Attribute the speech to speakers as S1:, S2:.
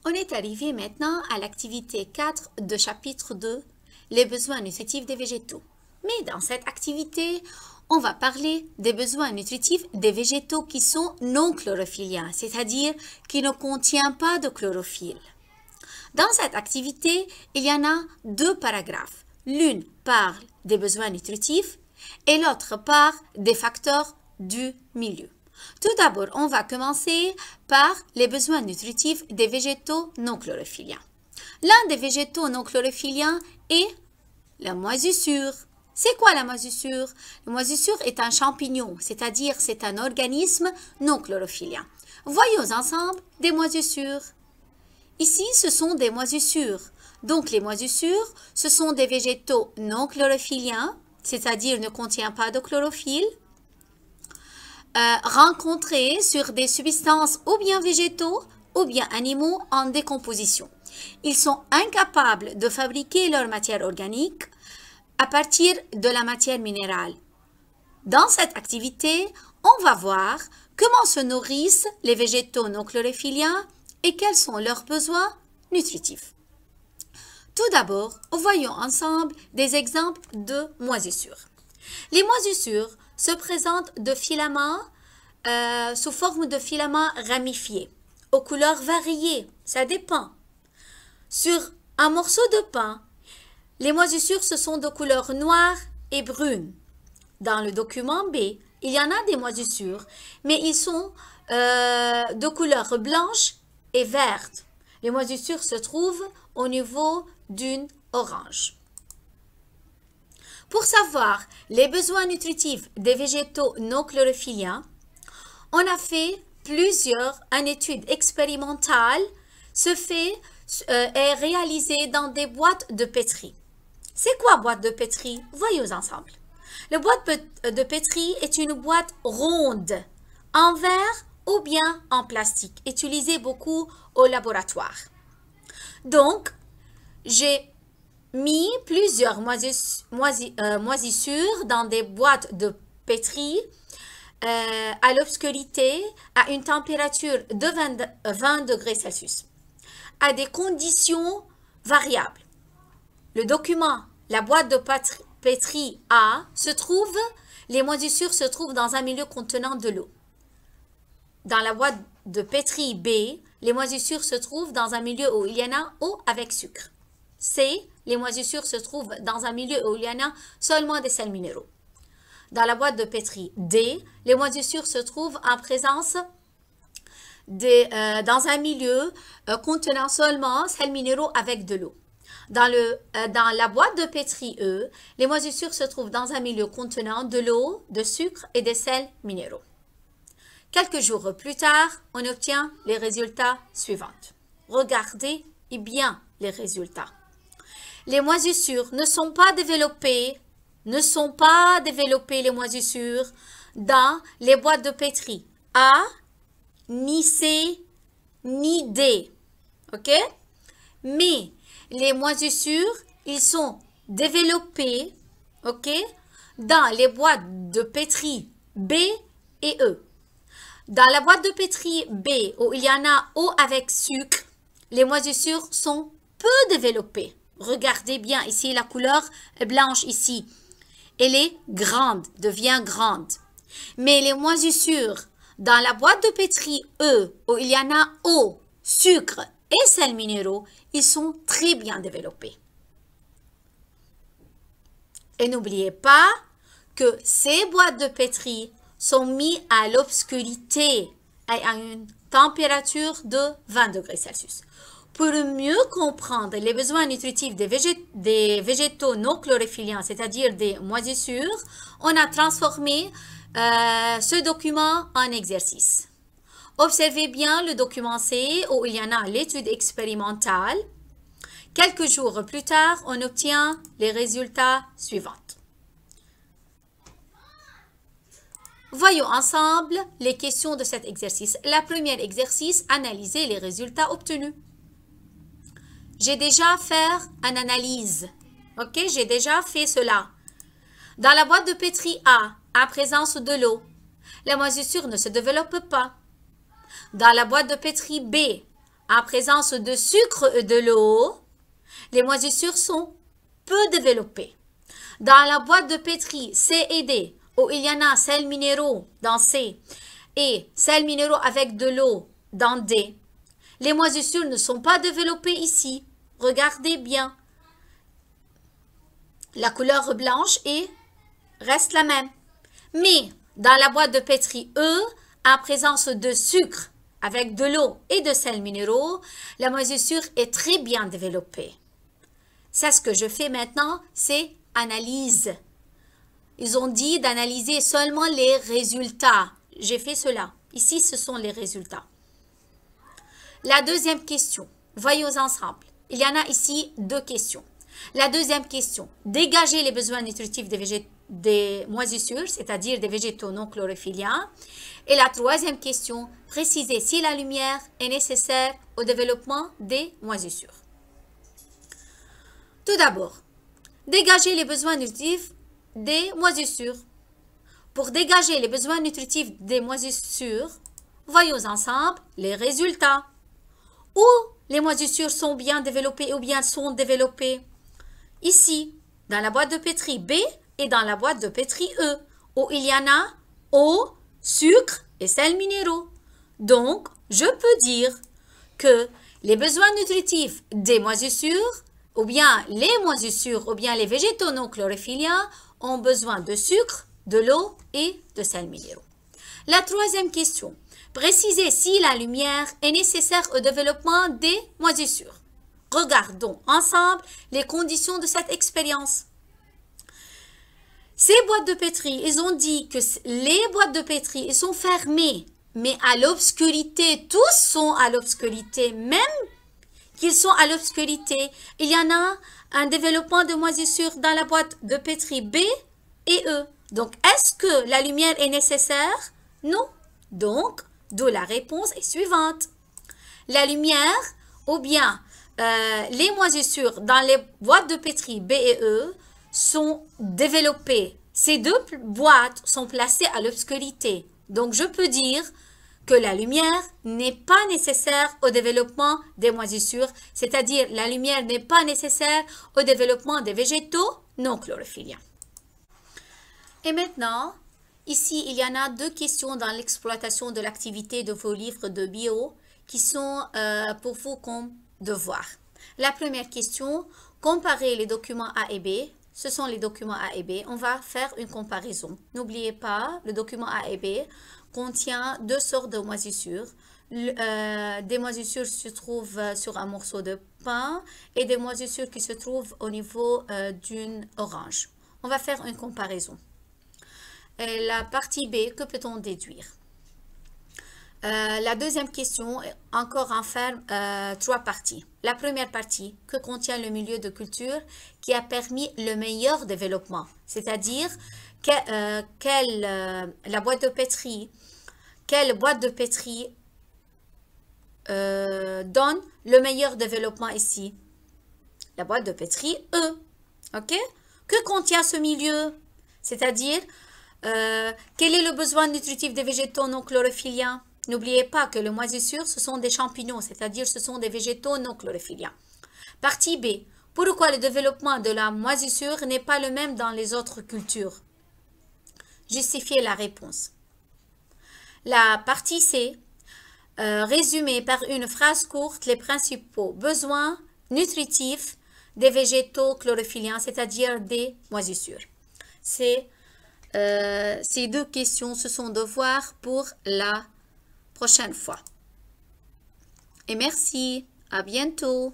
S1: On est arrivé maintenant à l'activité 4 de chapitre 2, les besoins nutritifs des végétaux. Mais dans cette activité, on va parler des besoins nutritifs des végétaux qui sont non chlorophylliens, c'est-à-dire qui ne contiennent pas de chlorophylle. Dans cette activité, il y en a deux paragraphes. L'une parle des besoins nutritifs et l'autre parle des facteurs du milieu. Tout d'abord, on va commencer par les besoins nutritifs des végétaux non chlorophylliens. L'un des végétaux non chlorophylliens est la moisissure. C'est quoi la moisissure? La moisissure est un champignon, c'est-à-dire c'est un organisme non chlorophylien. Voyons ensemble des moisissures. Ici, ce sont des moisissures. Donc, les moisissures, ce sont des végétaux non chlorophylliens, c'est-à-dire ne contiennent pas de chlorophylle, rencontrés sur des substances ou bien végétaux ou bien animaux en décomposition. Ils sont incapables de fabriquer leur matière organique à partir de la matière minérale. Dans cette activité, on va voir comment se nourrissent les végétaux non chlorophylliens et quels sont leurs besoins nutritifs. Tout d'abord, voyons ensemble des exemples de moisissures. Les moisissures se présentent de filaments sous forme de filaments ramifiés, aux couleurs variées, ça dépend. Sur un morceau de pain, les moisissures ce sont de couleur noire et brune. Dans le document B, il y en a des moisissures, mais ils sont de couleur blanche et verte. Les moisissures se trouvent au niveau d'une orange. Pour savoir les besoins nutritifs des végétaux non chlorophylliens, on a fait plusieurs études expérimentales et réalisées dans des boîtes de pétri. C'est quoi boîte de pétri? Voyons ensemble. La boîte de pétri est une boîte ronde, en verre ou bien en plastique, utilisée beaucoup au laboratoire. Donc, j'ai mis plusieurs moisissures dans des boîtes de pétri à l'obscurité à une température de 20 degrés Celsius, à des conditions variables. Le document, la boîte de pétri A, les moisissures se trouvent dans un milieu contenant de l'eau. Dans la boîte de pétri B, les moisissures se trouvent dans un milieu où il y en a eau avec sucre. C, les moisissures se trouvent dans un milieu où il y en a seulement des sels minéraux. Dans la boîte de pétri D, les moisissures se trouvent en présence dans un milieu contenant seulement sels minéraux avec de l'eau. Dans la boîte de pétri E, les moisissures se trouvent dans un milieu contenant de l'eau, de sucre et des sels minéraux. Quelques jours plus tard, on obtient les résultats suivants. Regardez bien les résultats. Les moisissures ne sont pas développées les moisissures dans les boîtes de pétri A, ni C, ni D. OK? Mais les moisissures, ils sont développés, OK, dans les boîtes de pétri B et E. Dans la boîte de pétri B, où il y en a eau avec sucre, les moisissures sont peu développées. Regardez bien ici, la couleur blanche ici. Elle est grande, devient grande. Mais les moisissures dans la boîte de pétri E, où il y en a eau, sucre et sels minéraux, ils sont très bien développés. Et n'oubliez pas que ces boîtes de pétri sont mises à l'obscurité et à une température de 20 degrés Celsius. Pour mieux comprendre les besoins nutritifs des végétaux non chlorophylliens, c'est-à-dire des moisissures, on a transformé ce document en exercice. Observez bien le document C où il y en a l'étude expérimentale. Quelques jours plus tard, on obtient les résultats suivants. Voyons ensemble les questions de cet exercice. La première exercice, analyser les résultats obtenus. J'ai déjà fait une analyse. OK, j'ai déjà fait cela. Dans la boîte de pétri A, en présence de l'eau, la moisissure ne se développe pas. Dans la boîte de pétri B, en présence de sucre et de l'eau, les moisissures sont peu développées. Dans la boîte de pétri C et D, où il y en a sels minéraux dans C et sels minéraux avec de l'eau dans D, les moisissures ne sont pas développées ici. Regardez bien. La couleur blanche reste la même. Mais dans la boîte de pétri E, en présence de sucre avec de l'eau et de sels minéraux, la moisissure est très bien développée. C'est ce que je fais maintenant, c'est analyse. Ils ont dit d'analyser seulement les résultats. J'ai fait cela. Ici, ce sont les résultats. La deuxième question. Voyons ensemble. Il y en a ici deux questions. La deuxième question. Dégager les besoins nutritifs des moisissures, c'est-à-dire des végétaux non chlorophylliens. Et la troisième question. Préciser si la lumière est nécessaire au développement des moisissures. Tout d'abord, dégager les besoins nutritifs des moisissures. Pour dégager les besoins nutritifs des moisissures, voyons ensemble les résultats. Où les moisissures sont bien développées ou bien sont développées? Ici, dans la boîte de pétri B et dans la boîte de pétri E, où il y en a eau, sucre et sels minéraux. Donc, je peux dire que les besoins nutritifs des moisissures, ou bien les moisissures, ou bien les végétaux non chlorophylliens ont besoin de sucre, de l'eau et de sels minéraux. La troisième question. Préciser si la lumière est nécessaire au développement des moisissures. Regardons ensemble les conditions de cette expérience. Ces boîtes de pétri, ils ont dit que les boîtes de pétri, ils sont fermées, mais à l'obscurité. Tous sont à l'obscurité, même qu'ils sont à l'obscurité. Il y en a un développement de moisissures dans la boîte de pétri B et E. Donc, est-ce que la lumière est nécessaire? Non. Donc, d'où la réponse est suivante. La lumière ou bien les moisissures dans les boîtes de pétri B et E sont développées. Ces deux boîtes sont placées à l'obscurité. Donc, je peux dire que la lumière n'est pas nécessaire au développement des moisissures, c'est-à-dire la lumière n'est pas nécessaire au développement des végétaux non chlorophylliens. Et maintenant, ici, il y en a deux questions dans l'exploitation de l'activité de vos livres de bio qui sont pour vous comme devoir. La première question, comparer les documents A et B. Ce sont les documents A et B. On va faire une comparaison. N'oubliez pas, le document A et B contient deux sortes de moisissures. Des moisissures se trouvent sur un morceau de pain et des moisissures qui se trouvent au niveau d'une orange. On va faire une comparaison. Et la partie B, que peut-on déduire? La deuxième question, encore enferme trois parties. La première partie, que contient le milieu de culture qui a permis le meilleur développement, c'est-à-dire la boîte de pétri, quelle boîte de pétri donne le meilleur développement ici? La boîte de pétri E. Ok? Que contient ce milieu? C'est-à-dire, quel est le besoin nutritif des végétaux non chlorophylliens? N'oubliez pas que les moisissures, ce sont des champignons, c'est-à-dire ce sont des végétaux non chlorophylliens. Partie B. Pourquoi le développement de la moisissure n'est pas le même dans les autres cultures? Justifiez la réponse. La partie C. Résumer par une phrase courte les principaux besoins nutritifs des végétaux chlorophylliens, c'est-à-dire des moisissures. Ces deux questions, ce sont devoirs pour la prochaine fois. Et merci, à bientôt.